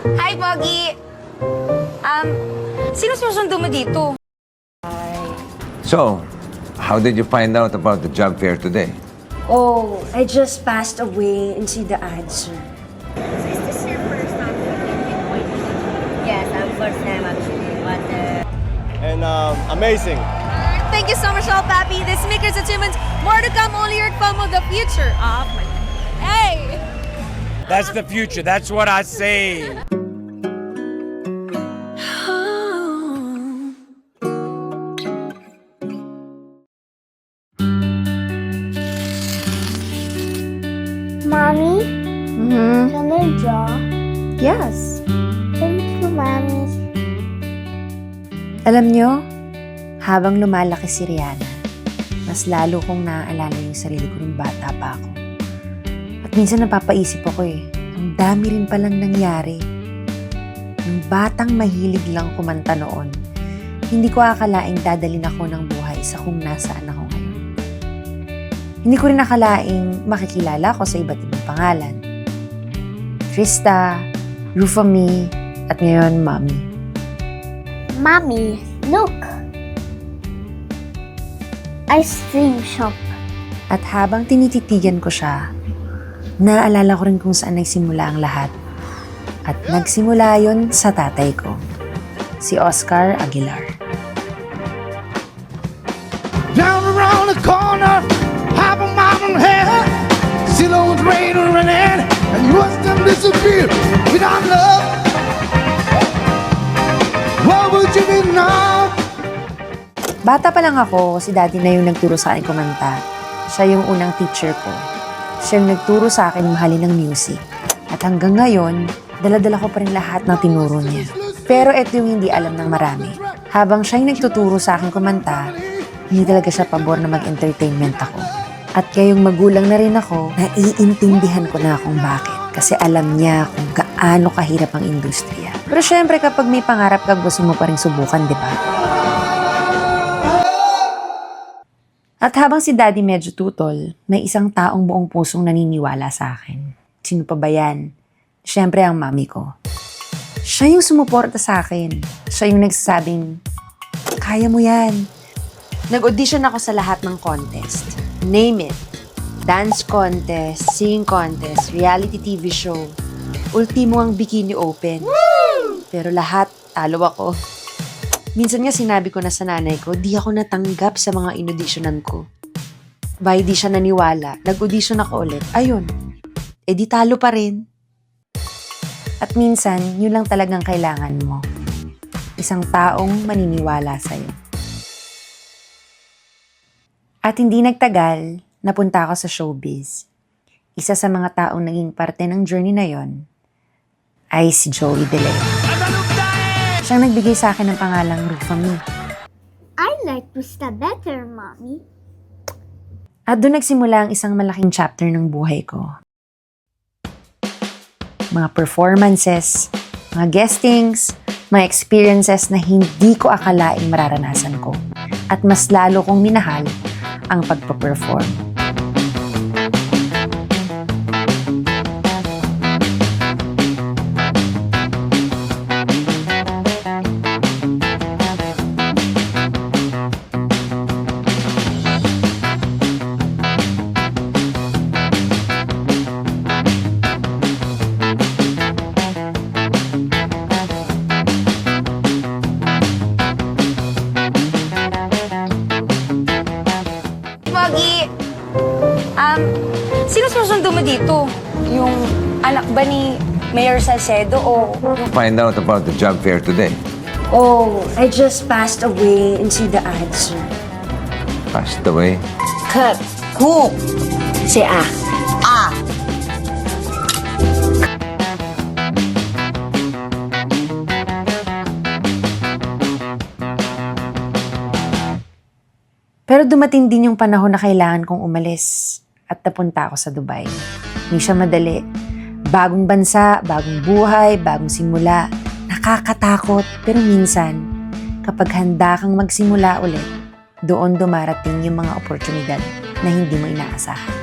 Hi, Pogi! Sino susundo mo dito? So, how did you find out about the job fair today? Oh, I just passed away and see the ads, sir. Is this your first time working in YT? Yes, I'm first time actually, but And amazing. Thank you so much, all Papi. This Snickers achievements. More to come, only your fun of the future. Hey! That's the future. That's what I say. Mommy, Mm-hmm. can I draw? Yes. Thank you, Mommy. Alam nyo, habang lumalaki si Rihanna, mas lalo kong naaalala yung sarili ko nung bata pa ako. At minsan napapaisip ako ang dami rin palang nangyari. Nung batang mahilig lang kumanta noon, hindi ko akalaing dadalin ako ng buhay sa kung nasaan ako ngayon. Hindi ko rin akalaing makikilala ko sa iba't ibang pangalan. Krista, Rufami, at ngayon Mommy. Mommy, look. Ice cream shop. At habang tinititigan ko siya, naalala ko rin kung saan nagsimula ang lahat. At nagsimula yon sa tatay ko, si Oscar Aguilar. Down around the corner, half a mile from here, silhouette rain running, and you watch them disappear without love. What would you do now? Bata pa lang ako, si daddy na yung nagturo sa akin kumanta. Siya yung unang teacher ko. Siya yung nagturo sa akin mahalin ng music. At hanggang ngayon, dala-dala ko pa rin lahat ng tinuro niya. Pero ito yung hindi alam ng marami. Habang siya yung nagtuturo sa akin kumanta, hindi talaga siya pabor na mag-entertainment ako. At ngayong magulang na rin ako, naiintindihan ko na kung bakit. Kasi alam niya kung gaano kahirap ang industriya. Pero syempre kapag may pangarap ka, gusto mo pa rin subukan, di ba? At habang si daddy medyo tutol, may isang taong buong pusong naniniwala sa akin. Sino pa ba yan? Syempre ang mami ko. Siya yung sumuporta sa akin. Siya yung nagsasabing, kaya mo yan. Nag-audition ako sa lahat ng contest. Name it. Dance contest, singing contest, reality TV show. Ultimo ang Bikini Open. Pero lahat, talo ako. Minsan nga sinabi ko na sa nanay ko, di ako natanggap sa mga inauditionan ko. Bay di siya naniwala, nag-audition ako ulit. Ayun, di talo pa rin. At minsan, yun lang talagang kailangan mo. Isang taong maniniwala sa'yo. At hindi nagtagal, napunta ako sa showbiz. Isa sa mga taong naging parte ng journey na yon ay si Joey De Leon. Siyang nagbigay sa akin ng pangalang Rufami. I like Krista better, Mommy. At doon nagsimula ang isang malaking chapter ng buhay ko. Mga performances, mga guestings, mga experiences na hindi ko akalaing mararanasan ko. At mas lalo kong minahal ang pagpa-perform. Pogi! Sino susundo mo dito? Yung anak ba ni Mayor Salcedo o... Find out about the job fair today. Oh, I just passed away and see the ads, sir. Passed away. Cut. Who? Si A. Pero dumating din yung panahon na kailangan kong umalis at napunta ako sa Dubai. Hindi siya madali. Bagong bansa, bagong buhay, bagong simula. Nakakatakot, pero minsan, kapag handa kang magsimula ulit, doon dumarating yung mga oportunidad na hindi mo inaasahan.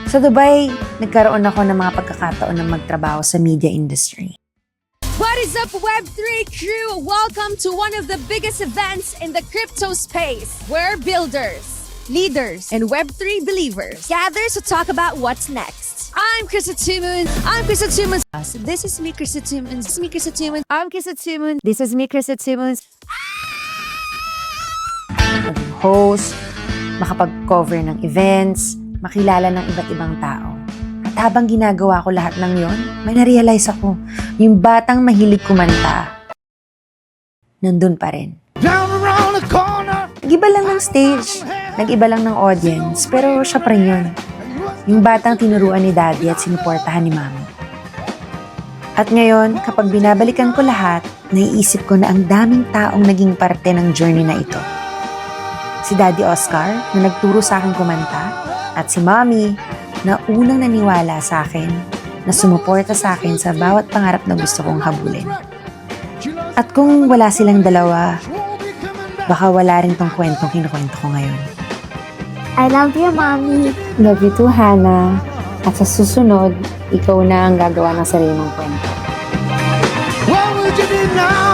Sa Dubai, nagkaroon ako ng mga pagkakataon na magtrabaho sa media industry. What is up, Web3 crew? Welcome to one of the biggest events in the crypto space, where builders, leaders, and Web3 believers gather to talk about what's next. I'm Krista Tumun. This is me, Krista Tumun. This is me, Krista Tumun. I'm Krista Tumun. This is me, Krista Tumun. Maging host, makapag-cover ng events, makilala ng iba't ibang tao. At habang ginagawa ko lahat ng yon, may na-realize ako, yung batang mahilig kumanta, nandun pa rin. Down around the corner. Nag-iba lang ng stage, nag-iba lang ng audience, pero siya pa rin yun. Yung batang tinuruan ni Daddy at sinuportahan ni Mami. At ngayon, kapag binabalikan ko lahat, naiisip ko na ang daming taong naging parte ng journey na ito. Si Daddy Oscar, na nagturo sa akin kumanta, at si Mami, na unang naniwala sa akin, na sumuporta sa akin sa bawat pangarap na gusto kong habulin. At kung wala silang dalawa, baka wala rin tong kwentong kinukwento ko ngayon. I love you, Mommy. Love you too, Hannah. At sa susunod, ikaw na ang gagawa ng sarili mong kwento. What would you do now?